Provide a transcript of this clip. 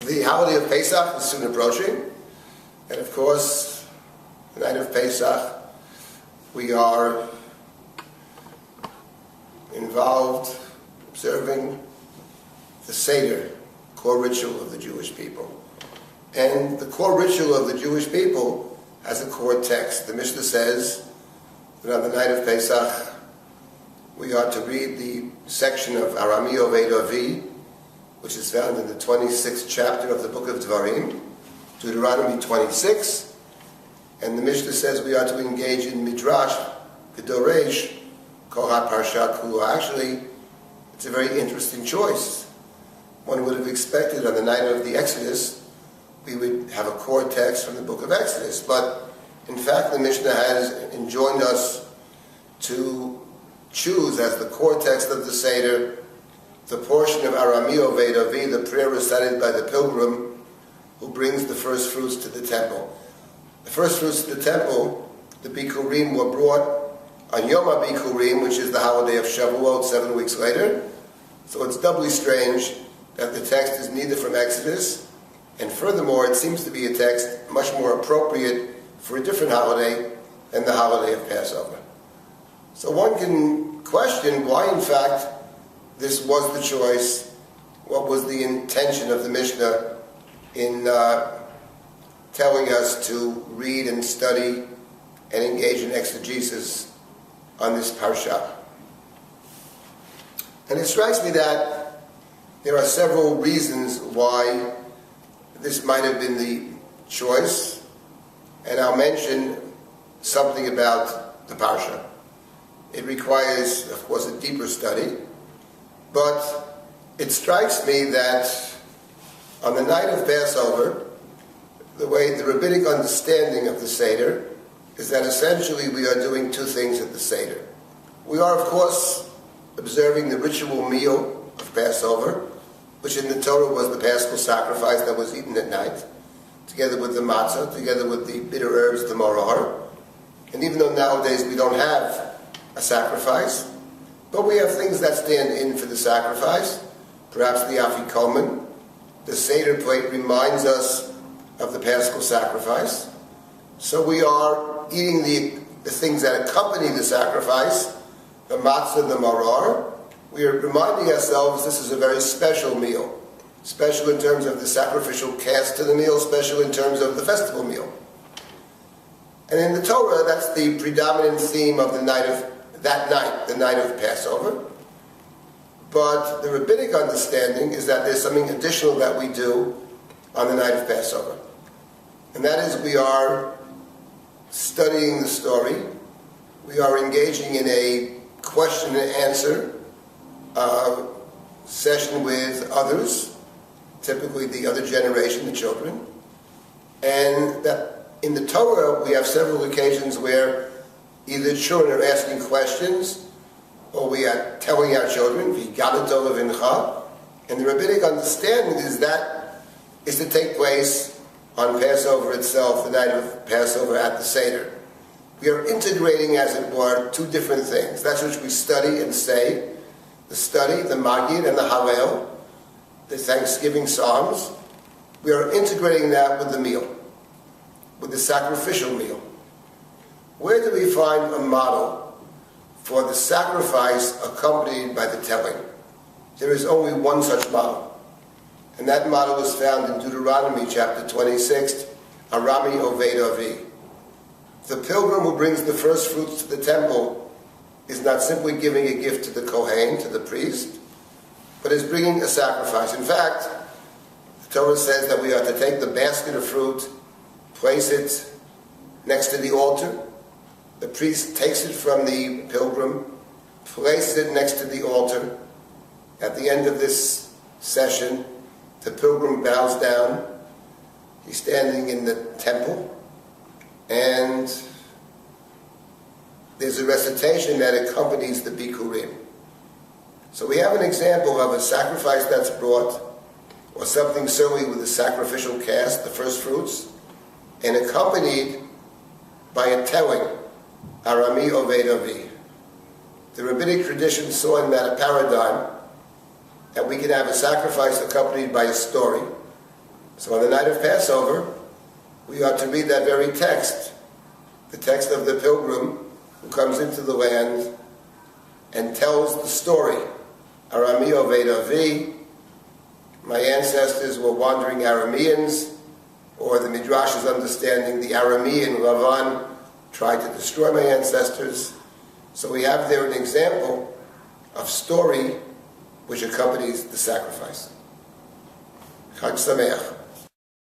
The holiday of Pesach is soon approaching, and of course, the night of Pesach, we are involved observing the Seder, core ritual of the Jewish people. And the core ritual of the Jewish people has a core text. The Mishnah says that on the night of Pesach, we are to read the section of Arami Oved Avi, which is found in the 26th chapter of the book of Dvarim, Deuteronomy 26. And the Mishnah says we are to engage in Midrash, Gedoresh, Kohat Parsha Kula. Actually, it's a very interesting choice. One would have expected on the night of the Exodus, we would have a core text from the book of Exodus. But in fact, the Mishnah has enjoined us to choose as the core text of the Seder the portion of Arami Oved Avi, the prayer recited by the pilgrim who brings the first fruits to the temple. The first fruits to the temple, the Bikurim, were brought on Yom HaBikurim, which is the holiday of Shavuot, 7 weeks later. So it's doubly strange that the text is neither from Exodus, and furthermore, it seems to be a text much more appropriate for a different holiday than the holiday of Passover. So one can question why, in fact, this was the choice. What was the intention of the Mishnah in telling us to read and study and engage in exegesis on this parsha? And it strikes me that there are several reasons why this might have been the choice, and I'll mention something about the parsha. It requires, of course, a deeper study, but it strikes me that on the night of Passover, the way the rabbinic understanding of the Seder is that essentially we are doing two things at the Seder. We are, of course, observing the ritual meal of Passover, which in the Torah was the Paschal sacrifice that was eaten at night, together with the matzah, together with the bitter herbs, the maror. And even though nowadays we don't have a sacrifice, but we have things that stand in for the sacrifice, perhaps the afikomen. The Seder plate reminds us of the Paschal sacrifice. So we are eating the things that accompany the sacrifice, the matzah, the maror. We are reminding ourselves this is a very special meal. Special in terms of the sacrificial cast to the meal, special in terms of the festival meal. And in the Torah, that's the predominant theme of the night of that night, the night of Passover. But the rabbinic understanding is that there's something additional that we do on the night of Passover. And that is we are studying the story. We are engaging in a question and answer session with others, typically the other generation, the children. And that in the Torah, we have several occasions where either children are asking questions, or we are telling our children, "V'galadol v'incha," and the rabbinic understanding is that is to take place on Passover itself, the night of Passover at the Seder. We are integrating, as it were, two different things. That's which we study and say, the study, the Magid and the Hallel, the Thanksgiving Psalms. We are integrating that with the meal, with the sacrificial meal. Where do we find a model for the sacrifice accompanied by the telling? There is only one such model. And that model is found in Deuteronomy chapter 26, Arami Oved Avi. The pilgrim who brings the first fruits to the temple is not simply giving a gift to the Kohen, to the priest, but is bringing a sacrifice. In fact, the Torah says that we are to take the basket of fruit, place it next to the altar. The priest takes it from the pilgrim, places it next to the altar. At the end of this session, the pilgrim bows down. He's standing in the temple, and there's a recitation that accompanies the Bikurim. So we have an example of a sacrifice that's brought, or something certainly with a sacrificial cast, the first fruits, and accompanied by a telling, Arami Oved Avi. The rabbinic tradition saw in that a paradigm that we can have a sacrifice accompanied by a story, So on the night of Passover, we are to read that very text, the text of the pilgrim who comes into the land and tells the story. Arami Oved Avi, my ancestors were wandering Arameans, or the Midrash's understanding, the Aramean Lavan tried to destroy my ancestors. So we have there an example of story which accompanies the sacrifice. Chag Sameach.